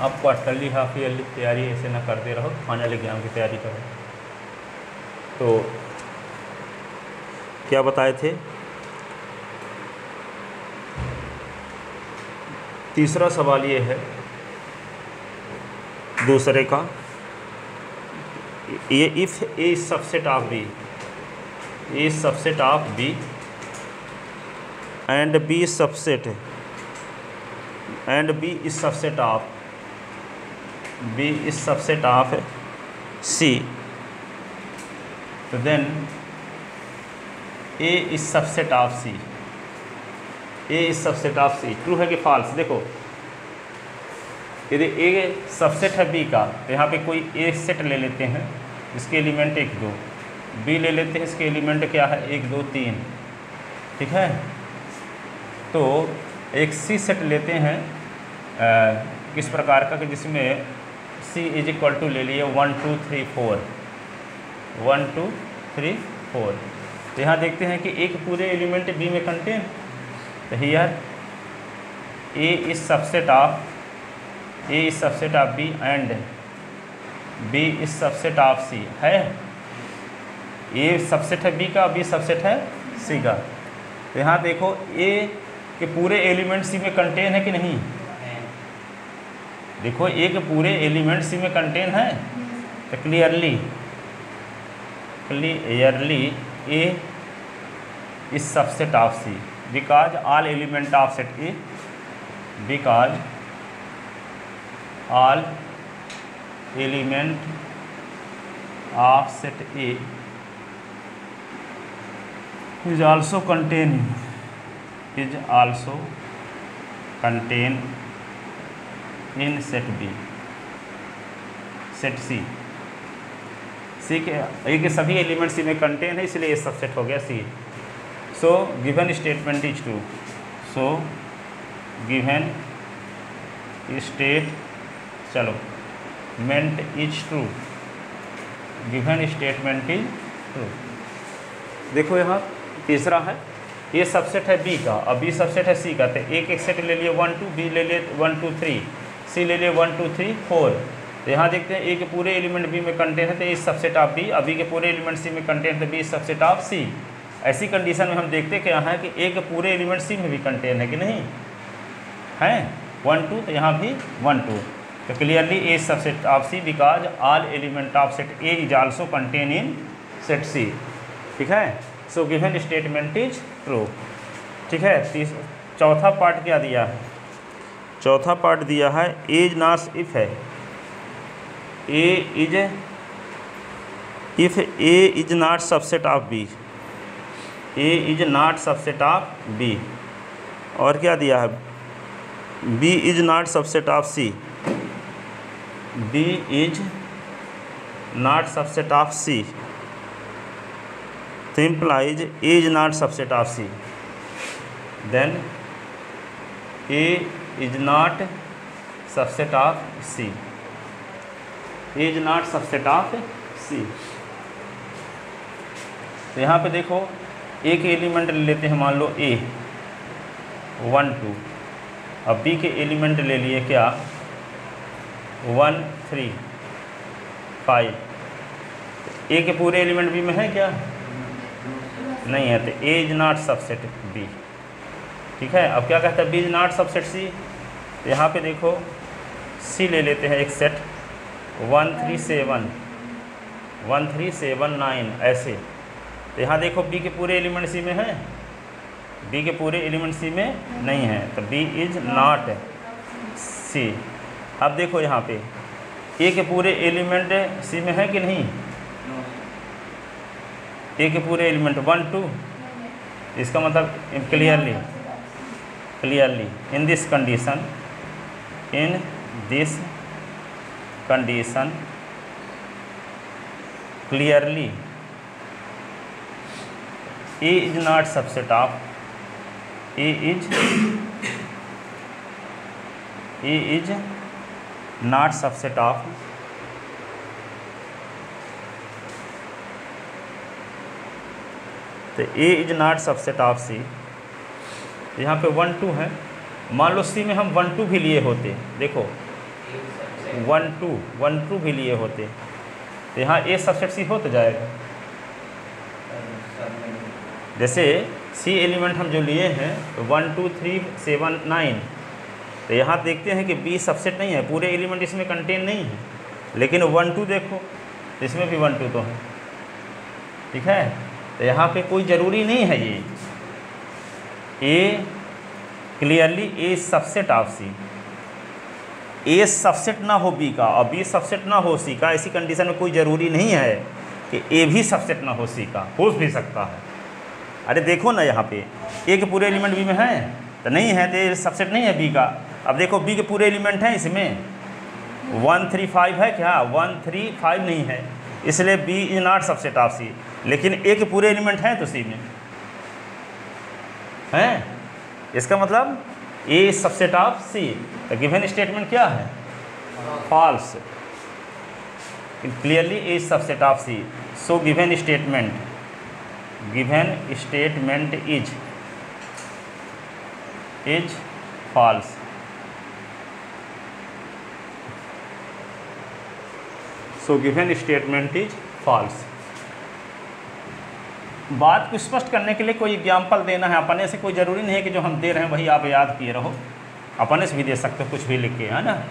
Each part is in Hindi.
आप क्वार्टरली हाफ ईयरली तैयारी ऐसे ना करते रहो, फाइनल एग्जाम की तैयारी करो। तो क्या बताए थे, तीसरा सवाल ये है दूसरे का, ये if A is subset of B, A is subset of B and B is subset, and B is subset of, B is subset of C, तो then A is subset of C, A is subset of C. True है कि फॉल्स? देखो यदि ए सबसेट है बी का, तो यहाँ पे कोई ए सेट ले लेते हैं, इसके एलिमेंट 1 2, बी ले लेते हैं, इसके एलिमेंट क्या है 1 2 3, ठीक है। तो एक सी सेट लेते हैं किस प्रकार का कि जिसमें सी इज इक्वल टू ले लिए 1 2 3 4, 1 2 3 4। तो यहाँ देखते हैं कि एक पूरे एलिमेंट बी में कंटेन, तो here A is subset of, A is subset of B and B is subset of C है। ए सबसेट है बी का, बी सबसेट है सी का। तो यहाँ देखो ए के पूरे एलिमेंट सी में कंटेन है कि नहीं, देखो ए के पूरे एलिमेंट सी में कंटेन है, तो clearly A is subset of C because all element of set A, because all element of set A is also contain in set B, set C, C के ए के सभी एलिमेंट सी में कंटेन है, इसलिए ये सबसेट हो गया सी। So given statement is true, so given state चलो meant is true, given statement is true. देखो यहाँ तीसरा है, ये सबसेट है बी का और बी सबसेट है सी का, तो एक सेट ले लिए 1 2, बी ले लिए 1 2 3, सी ले लिए 1 2 3 4। तो यहाँ देखते हैं ए के पूरे एलिमेंट बी में कंटेन है, तो ए सबसेट ऑफ बी, और बी के पूरे एलिमेंट सी में कंटेन है, तो बी सबसेट ऑफ सी। ऐसी कंडीशन में हम देखते क्या है कि ए के पूरे एलिमेंट सी में भी कंटेन है कि नहीं है 1 2, तो यहाँ भी 1 2। तो clearly A subset of C because all element of set A is also contain in set C, ठीक है। So given statement is true, ठीक है। चौथा पार्ट क्या दिया है, चौथा पार्ट दिया है इज नॉट इफ है, A is if A is not subset of B, A is not subset of B, और क्या दिया है B is not subset of C, B is not subset of C, तो implies A is not subset of C, then A is not subset of C, A is not subset of C। तो यहाँ पे देखो A के एलिमेंट ले लेते हैं, मान लो A 1 2, अब B के एलिमेंट ले लिए क्या 1 3 5। A के पूरे एलिमेंट B में है क्या, नहीं है, तो ए इज नॉट सबसेट बी, ठीक है। अब क्या कहता है बी इज नॉट सबसेट सी, तो यहाँ पे देखो सी ले लेते हैं एक सेट 1 3 7 1 3 7 9 ऐसे। तो यहाँ देखो बी के पूरे एलिमेंट सी में है, बी के पूरे एलिमेंट सी में नहीं है, तो बी इज नॉट सी। अब देखो यहाँ पे ए के पूरे एलिमेंट सी में है कि नहीं, ए के पूरे एलिमेंट 1 2, इसका मतलब clearly in this condition clearly A is not subset of, A is not subset of तो ए इज नॉट सबसेट ऑफ सी। यहाँ पे 1 2 है, मान लो सी में हम 1 2 भी लिए होते, देखो 1 2 भी लिए होते तो यहाँ ए सबसेट सी हो तो जाएगा। जैसे सी एलिमेंट हम जो लिए हैं तो 1 2 3 7 9, तो यहाँ देखते हैं कि बी सबसेट नहीं है, पूरे एलिमेंट इसमें कंटेन नहीं है, लेकिन 1 2 देखो इसमें भी 1 2 तो है, ठीक है। तो यहाँ पे कोई ज़रूरी नहीं है ये A clearly A subset of C, A subset ना हो बी का और बी सबसेट ना हो सी का, ऐसी कंडीशन में कोई ज़रूरी नहीं है कि ए भी सबसेट ना हो सी का, हो भी सकता है। अरे देखो ना यहाँ पे ए के पूरे एलिमेंट बी में हैं तो नहीं है, तो ए सबसेट नहीं है बी का। अब देखो बी के पूरे एलिमेंट हैं इसमें 1 3 5 है क्या, 1 3 5 नहीं है, इसलिए B is not subset of C, लेकिन ए के पूरे एलिमेंट हैं तो सी में हैं, इसका मतलब ए सबसेट ऑफ सी। तो गिवन स्टेटमेंट क्या है, false, clearly A subset of C. So given statement is false. So given statement is false. बात को स्पष्ट करने के लिए कोई एग्जाम्पल देना है अपने से, कोई ज़रूरी नहीं है कि जो हम दे रहे हैं वही आप याद किए रहो, अपने से भी दे सकते हो कुछ भी लिख के, है ना।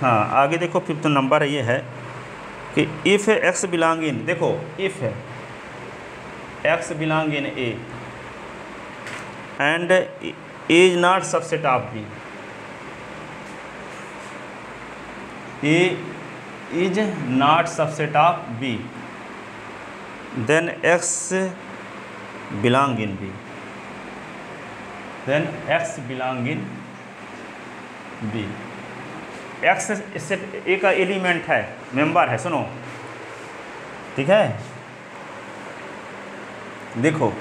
हाँ आगे देखो, 5th नंबर ये है कि इफ़ एक्स बिलोंग इन, देखो if x belong in A and is not subset of B, A is not subset of B, then x belong in B, then x belong in B। x इससे ए का एलिमेंट है, मेंबर है, सुनो ठीक है। देखो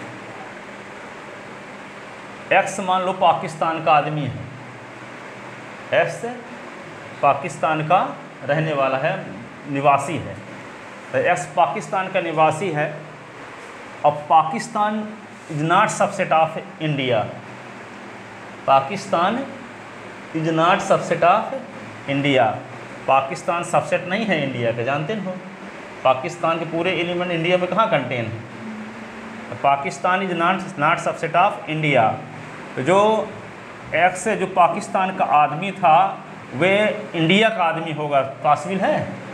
x मान लो पाकिस्तान का आदमी है, x पाकिस्तान का रहने वाला है, निवासी है, तो एक्स पाकिस्तान का निवासी है। अब Pakistan is not subset of India, Pakistan is not subset of India, Pakistan subset नहीं है इंडिया के, जानते हो पाकिस्तान के पूरे एलिमेंट इंडिया में कहाँ कंटेन है, तो Pakistan is not subset of India. तो जो एक्स जो पाकिस्तान का आदमी था वे इंडिया का आदमी होगा, पॉसिबल है?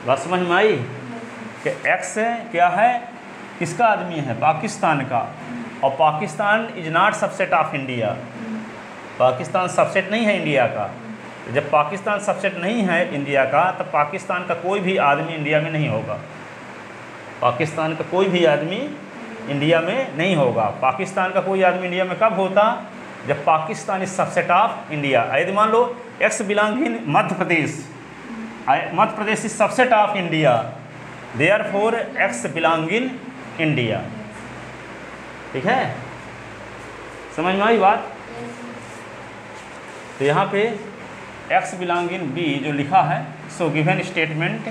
बात समझ में आई कि एक्स क्या है, किसका आदमी है, पाकिस्तान का, और Pakistan is not subset of India, Pakistan subset नहीं है इंडिया का। जब पाकिस्तान सबसेट नहीं है इंडिया का तब पाकिस्तान का कोई भी आदमी इंडिया में नहीं होगा, पाकिस्तान का कोई भी आदमी इंडिया में नहीं होगा। पाकिस्तान का कोई आदमी इंडिया में कब होता, जब Pakistan is subset of India. यदि मान लो X belong in Madhya Pradesh, Madhya Pradesh is subset of India, therefore X belong in India, ठीक है, समझ में आई बात। तो यहाँ पे एक्स बिलोंग इन बी जो लिखा है, so given statement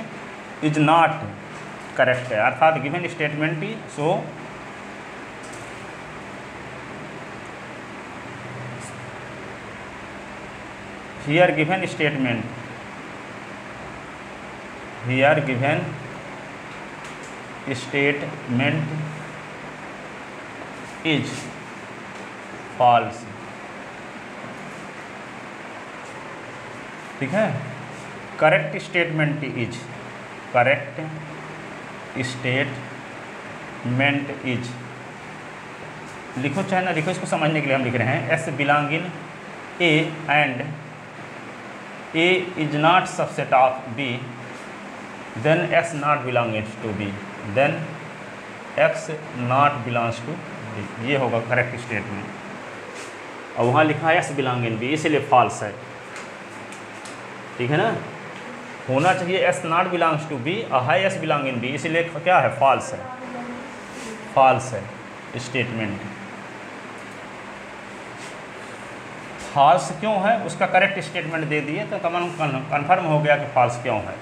is not correct है, अर्थात गिवन स्टेटमेंट ही so here given statement, here given statement is false, ठीक है। Correct statement is, correct statement is लिखो चाहे ना लिखो, इसको समझने के लिए हम लिख रहे हैं। S belong in A and A is not subset of B, then x not belongs to B, then x not belongs to B, ये होगा करेक्ट स्टेटमेंट। और वहाँ लिखा है एस बिलोंग इन बी, इसलिए फॉल्स है, ठीक है ना। होना चाहिए s not belongs to B और है एस बिलोंग इन बी, इसलिए क्या है, फॉल्स है, फॉल्स है स्टेटमेंट। फॉल्स क्यों है, उसका करेक्ट स्टेटमेंट दे दिए तो कन्फर्म हो गया कि फॉल्स क्यों है।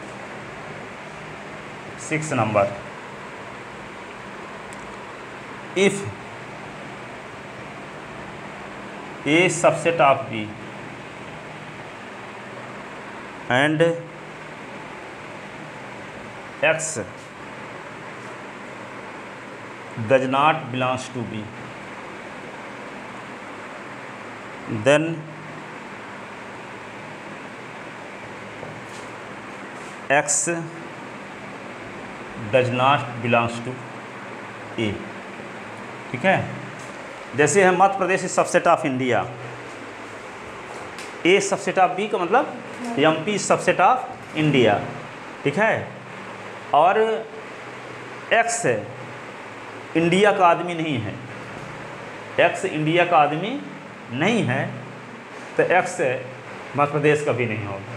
6 number, if A subset of B and x does not belongs to B, then X does not belongs to A। ठीक है, जैसे है Madhya Pradesh is subset of India, A subset of B का मतलब एमपी सबसेट ऑफ इंडिया। ठीक है, और एक्स इंडिया का आदमी नहीं है, एक्स इंडिया का आदमी नहीं है, तो एक्स मध्य प्रदेश का भी नहीं होगा।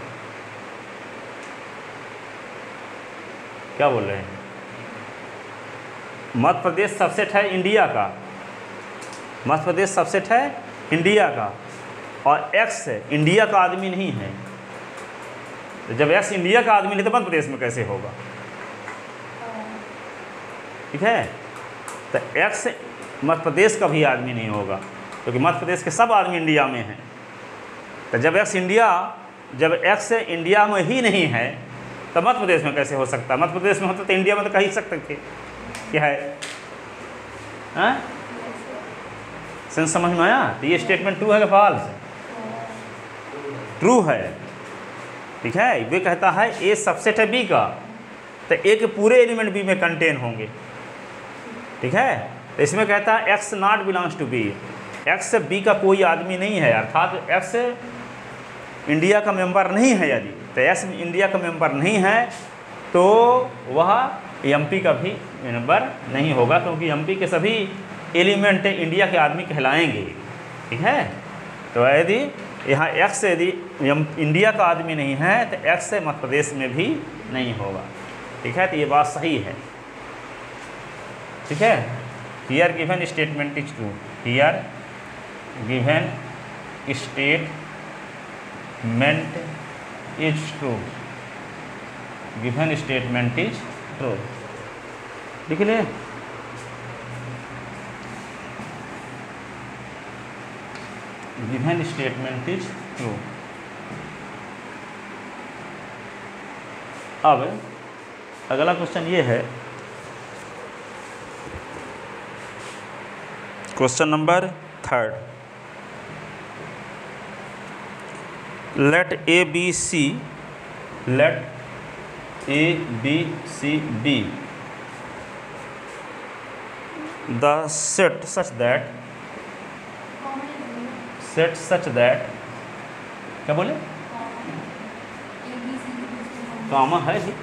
क्या बोल रहे हैं? मध्य प्रदेश सबसेट है इंडिया का, मध्य प्रदेश सबसेट है इंडिया का, और एक्स इंडिया का आदमी नहीं है। तो जब एक्स इंडिया का आदमी नहीं तो मध्य प्रदेश में कैसे होगा? ठीक है, तो एक्स मध्य प्रदेश का भी आदमी नहीं होगा, क्योंकि मध्य प्रदेश के सब आदमी इंडिया में हैं। तो जब एक्स इंडिया में ही नहीं है तो मध्य प्रदेश में कैसे हो सकता? मध्य प्रदेश में होता तो इंडिया में तो कह ही सकते थे। क्या है? सेंस समझ में आया? तो ये स्टेटमेंट ट्रू है कि फॉल्स? ट्रू है। ठीक है, वे कहता है ए सबसेट है बी का, तो ए के पूरे एलिमेंट बी में कंटेन होंगे। ठीक है, तो इसमें कहता है x not belongs to B, x B का कोई आदमी नहीं है, अर्थात एक्स इंडिया का मेंबर नहीं है। यदि तो एक्स इंडिया का मेंबर नहीं है तो वह एमपी का भी मेंबर नहीं होगा, क्योंकि एमपी के सभी एलिमेंट इंडिया के आदमी कहलाएंगे। ठीक है, तो यदि यहाँ एक्स यदि इंडिया का आदमी नहीं है तो एक्स मध्य प्रदेश में भी नहीं होगा। ठीक है, तो ये बात सही है। ठीक है, here given statement is true, here given statement is true, given statement is true. लिख ले, गिवन स्टेटमेंट इज ट्रू। अब अगला क्वेश्चन ये है, question number 3, let A B C be the set such that क्या बोले? कामा है जी,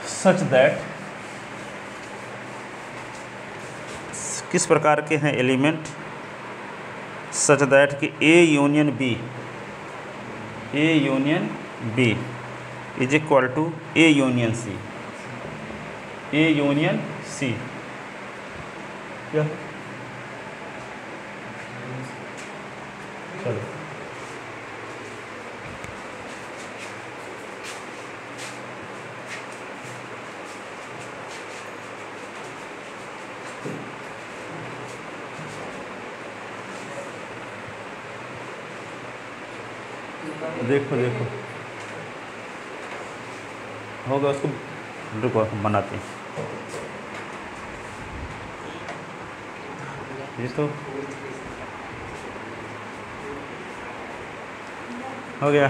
सच दैट किस प्रकार के हैं एलिमेंट? सच दैट कि A union B is equal to A union C. क्या? चलो, देखो होगा, उसको रुको बनाते हैं। ये तो हो गया।